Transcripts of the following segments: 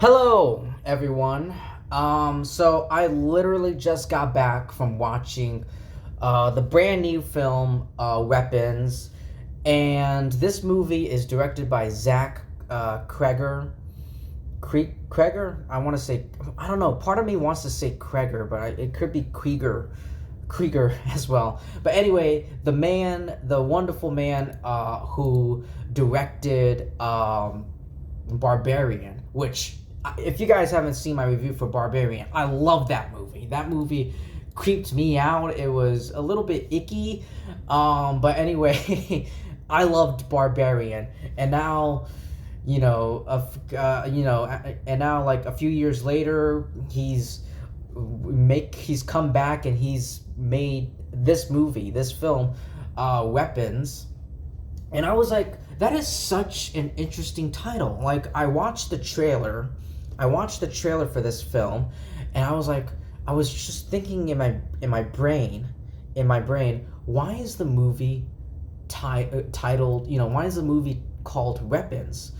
Hello, everyone. So I literally just got back from watching the brand new film Weapons, and this movie is directed by Zach Kreger. Kreger? I want to say, I don't know. Part of me wants to say Kreger, but it could be Krieger as well. But anyway, the wonderful man who directed Barbarian, which if you guys haven't seen my review for Barbarian, I love that movie. That movie creeped me out. It was a little bit icky, but anyway, I loved Barbarian, and now, and now like a few years later, he's come back and he's made this film, Weapons, and I was like, that is such an interesting title. Like, I watched the trailer. I watched the trailer for this film, and I was like, I was just thinking in my brain, why is the movie titled, why is the movie called Weapons?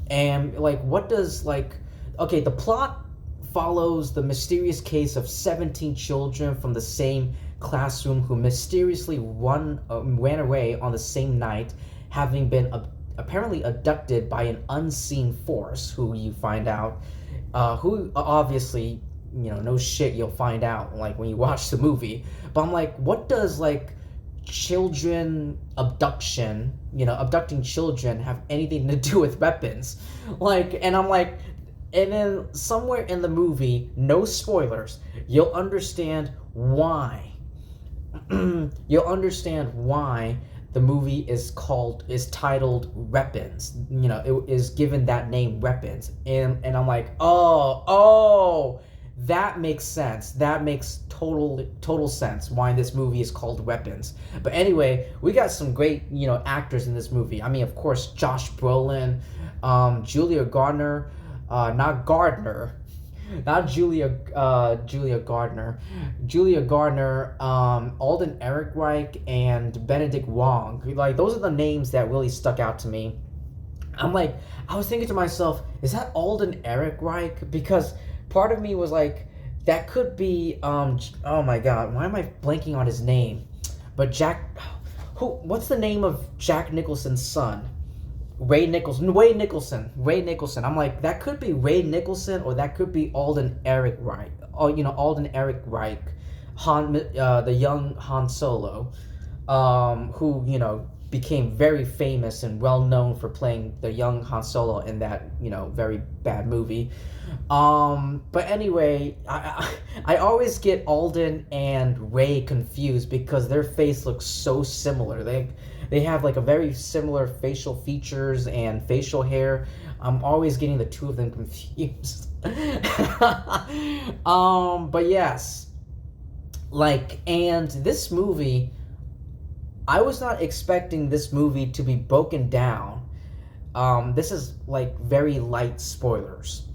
And like, what does okay, the plot follows the mysterious case of 17 children from the same classroom who mysteriously ran away on the same night, having been apparently abducted by an unseen force, who you find out, who obviously, no shit, you'll find out like when you watch the movie. But I'm like, what does children abduction, abducting children have anything to do with weapons? And I'm like, and then somewhere in the movie, no spoilers, you'll understand why. You'll understand why the movie is titled Weapons. It is given that name, Weapons. And I'm like, oh, that makes sense. That makes total sense why this movie is called Weapons. But anyway, we got some great, actors in this movie. I mean, of course, Josh Brolin, Julia Gardner, not Gardner, not Julia Gardner, Alden Ehrenreich, and Benedict Wong. Like, those are the names that really stuck out to me. I was thinking to myself, is that Alden Ehrenreich? Because part of me was like, that could be oh my god, why am I blanking on his name? But what's the name of Jack Nicholson's son? Ray Nicholson. I'm like, that could be Ray Nicholson, or that could be Alden Ehrenreich. Oh, Alden Ehrenreich, the young Han Solo, who became very famous and well known for playing the young Han Solo in that very bad movie. But anyway, I always get Alden and Ray confused because their face looks so similar. They have like a very similar facial features and facial hair. I'm always getting the two of them confused. But yes, and this movie, I was not expecting this movie to be broken down. This is very light spoilers.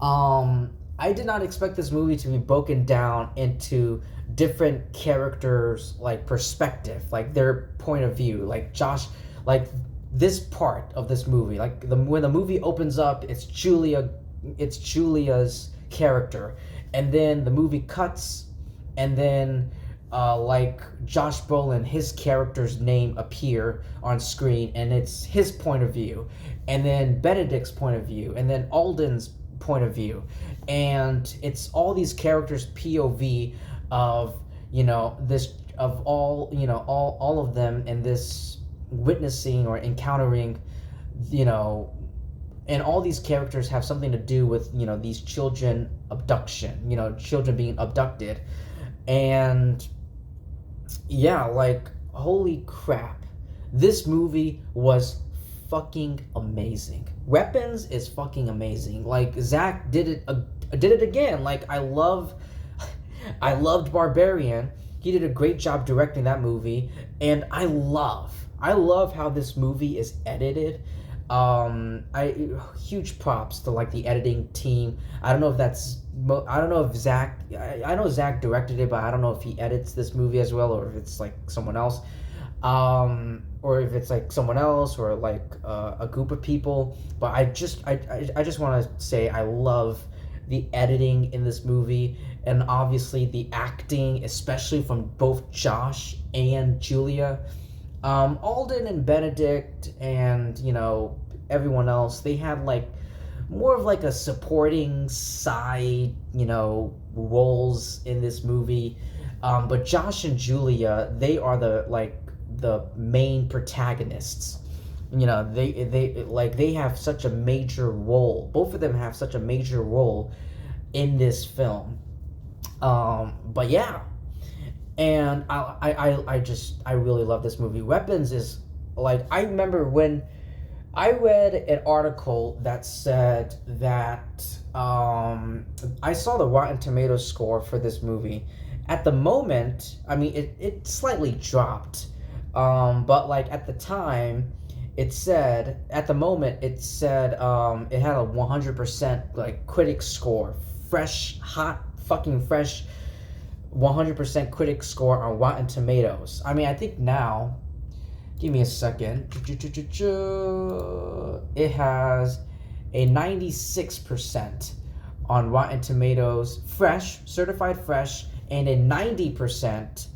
I did not expect this movie to be broken down into different characters, perspective, their point of view. This part of this movie, when the movie opens up, it's Julia's character, and then the movie cuts, and then Josh Brolin, his character's name appear on screen, and it's his point of view, and then Benedict's point of view, and then Alden's point of view, and it's all these characters' POV of this, of all of them in this witnessing or encountering, and all these characters have something to do with these children children being abducted. And yeah, holy crap, this movie was fucking amazing. Weapons is fucking amazing. Zach did it again. I loved Barbarian. He did a great job directing that movie, and I love how this movie is edited. Huge props to the editing team. I don't know if Zach. I know Zach directed it, but I don't know if he edits this movie as well, or if it's someone else. or if it's like someone else or like a group of people. But I just want to say I love the editing in this movie, and obviously the acting, especially from both Josh and Julia. Alden and Benedict and, everyone else, they had like more of like a supporting side, roles in this movie. But Josh and Julia, they are the main protagonists. They have such a major role. Both of them have such a major role in this film. But yeah, and I really love this movie. Weapons is like, I remember when I read an article that said that I saw the Rotten Tomatoes score for this movie. At the moment, I mean, it slightly dropped, but like at the time, at the moment it said it had a 100% like critic score, fresh, hot, fucking fresh, 100% critic score on Rotten Tomatoes. I mean, I think now, give me a second. It has a 96% on Rotten Tomatoes, fresh, certified fresh, and a 90%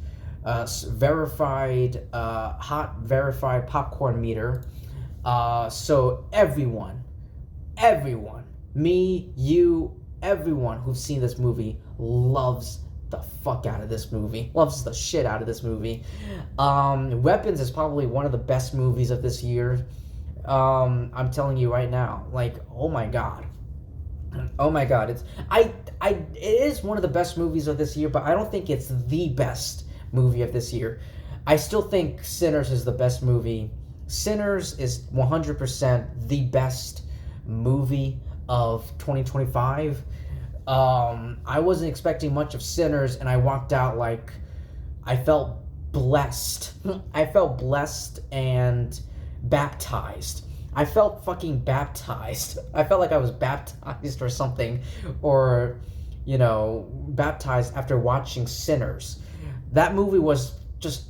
verified, hot, verified popcorn meter. So everyone, me, you, everyone who's seen this movie loves the fuck out of this movie, loves the shit out of this movie. Weapons is probably one of the best movies of this year. I'm telling you right now, like, oh my god, it is one of the best movies of this year, but I don't think it's the best movie of this year. I still think Sinners is the best movie. Sinners is 100% the best movie of 2025. I wasn't expecting much of Sinners, and I walked out like I felt blessed. I felt blessed and baptized. I felt fucking baptized. I felt like I was baptized or something, or, baptized after watching Sinners. That movie was just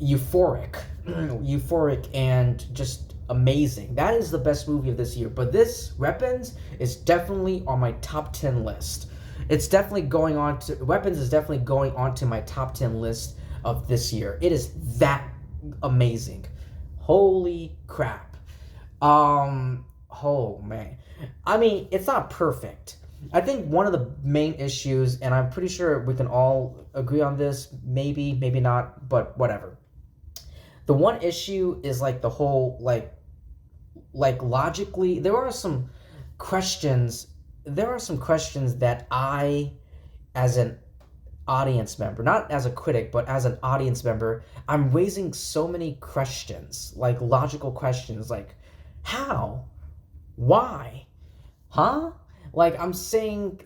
euphoric. Euphoric and just amazing. That is the best movie of this year. But this, Weapons, is definitely on my top 10 list. Weapons is definitely going on to my top 10 list of this year. It is that amazing. Holy crap. Oh man. I mean, it's not perfect. I think one of the main issues, and I'm pretty sure we can all agree on this, maybe not, but whatever. The one issue is like the whole, like logically, there are some questions that I, as an audience member, not as a critic, but as an audience member, I'm raising so many questions, like logical questions, like how, why, huh? Like I'm saying,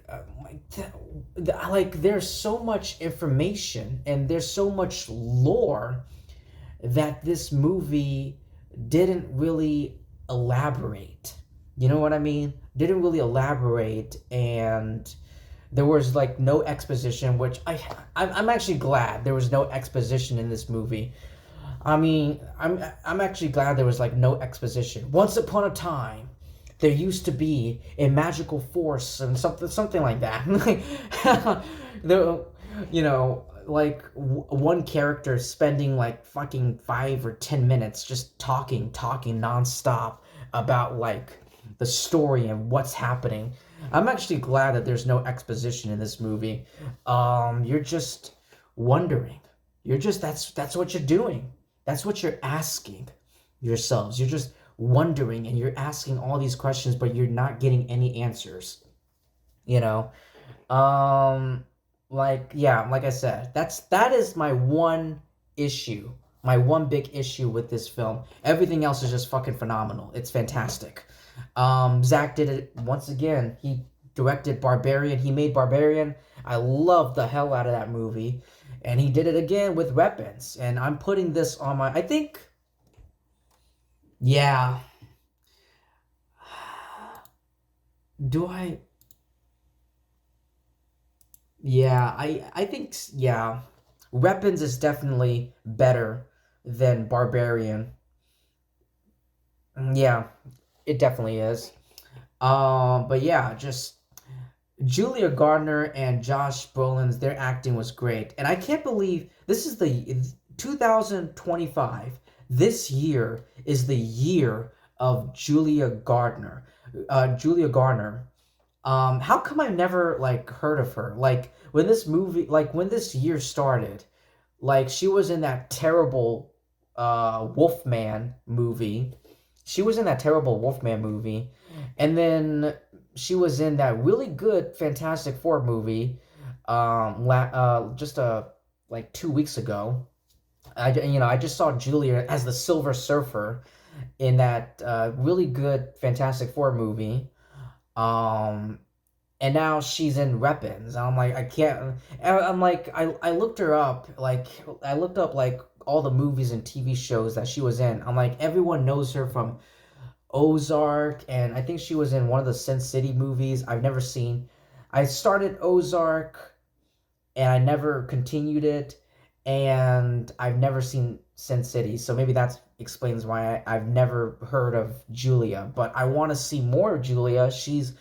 like there's so much information and there's so much lore that this movie didn't really elaborate. You know what I mean? Didn't really elaborate, and there was like no exposition, which I'm actually glad there was no exposition in this movie. I mean, I'm actually glad there was like no exposition. Once upon a time, there used to be a magical force and something like that. One character spending like fucking 5 or 10 minutes just talking nonstop about like the story and what's happening. I'm actually glad that there's no exposition in this movie. You're just wondering. That's what you're doing. That's what you're asking yourselves. You're just wondering and you're asking all these questions, but you're not getting any answers. Like I said, that is my one issue. My one big issue with this film. Everything else is just fucking phenomenal. It's fantastic. Zach did it once again. He directed Barbarian. He made Barbarian. I love the hell out of that movie. And he did it again with Weapons. And I'm putting this on my... I think... Yeah. Do I... Yeah, I think... Yeah. Weapons is definitely better than Barbarian. Yeah, it definitely is. But yeah, just Julia Gardner and Josh Brolin's their acting was great, and I can't believe this is the 2025. This year is the year of Julia Gardner. Julia Garner. How come I've never like heard of her? Like when this movie, like when this year started, like she was in that terrible Wolfman movie. She was in that terrible Wolfman movie, and then she was in that really good Fantastic Four movie. Just like 2 weeks ago. I just saw Julia as the Silver Surfer in that really good Fantastic Four movie. Um, and now she's in weapons. I'm like, I can't. I'm like, I looked her up. Like, I looked up like all the movies and TV shows that she was in. I'm like, everyone knows her from Ozark, and I think she was in one of the Sin City movies I've never seen. I started Ozark, and I never continued it, and I've never seen Sin City. So maybe that explains why I've never heard of Julia. But I want to see more of Julia. She's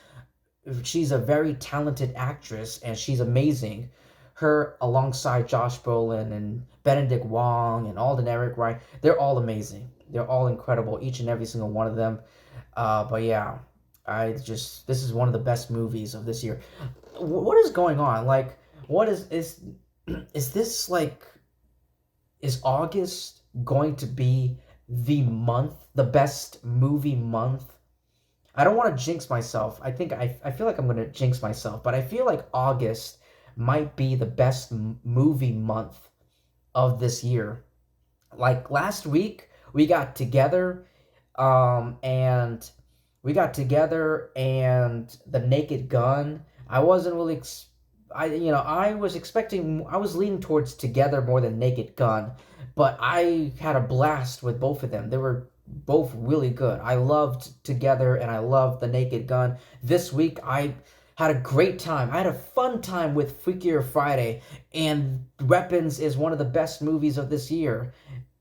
a very talented actress and she's amazing. Her alongside Josh Brolin and Benedict Wong and Alden Ehrenreich, they're all amazing. They're all incredible, each and every single one of them. But yeah, this is one of the best movies of this year. What is going on? Like, what is this like? Is August going to be the best movie month? I don't want to jinx myself. I feel like I'm going to jinx myself, but I feel like August might be the best movie month of this year. Like last week, we got together, and The Naked Gun. I wasn't really, I was leaning towards Together more than Naked Gun, but I had a blast with both of them. They were both really good. I loved Together and I loved The Naked Gun. This week, I had a great time. I had a fun time with Freakier Friday, and Weapons is one of the best movies of this year.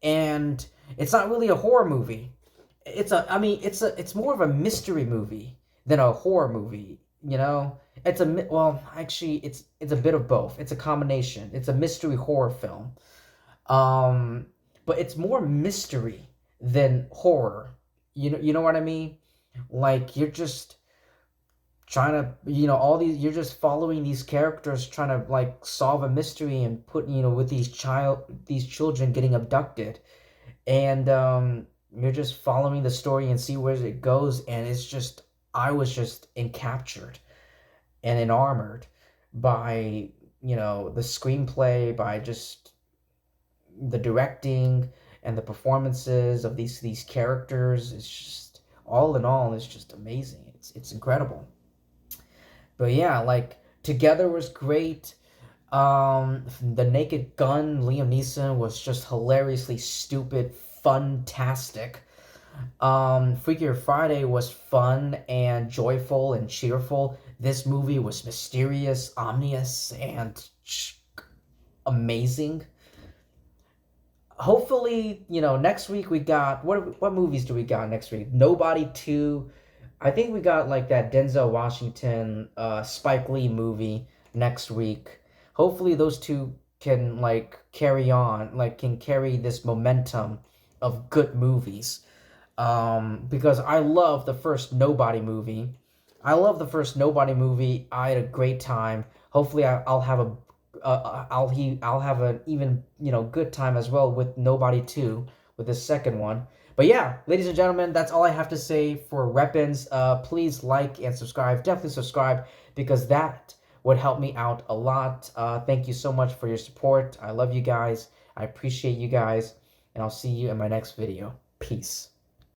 And it's not really a horror movie. It's more of a mystery movie than a horror movie. Well, actually, it's a bit of both. It's a combination. It's a mystery horror film. Um, but it's more mystery than horror. You know what I mean? Like you're just trying to, all these you're just following these characters trying to like solve a mystery and put, with these children getting abducted. And you're just following the story and see where it goes, and I was just encaptured and enamored by, the screenplay, by just the directing and the performances of these characters. It's just all in all, it's just amazing. It's incredible. But yeah, like Together was great. The Naked Gun, Liam Neeson was just hilariously stupid, fantastic. Freakier Friday was fun and joyful and cheerful. This movie was mysterious, ominous, and amazing. Hopefully, next week we got what movies do we got next week? Nobody 2. I think we got like that Denzel Washington Spike Lee movie next week. Hopefully those two can like carry on, like can carry this momentum of good movies. Because I love the first Nobody movie. I had a great time. Hopefully, I'll have I'll have an even good time as well with Nobody 2 with the second one. But yeah, ladies and gentlemen, that's all I have to say for Weapons. Please like and subscribe. Definitely subscribe because that would help me out a lot. Thank you so much for your support. I love you guys. I appreciate you guys, and I'll see you in my next video. Peace.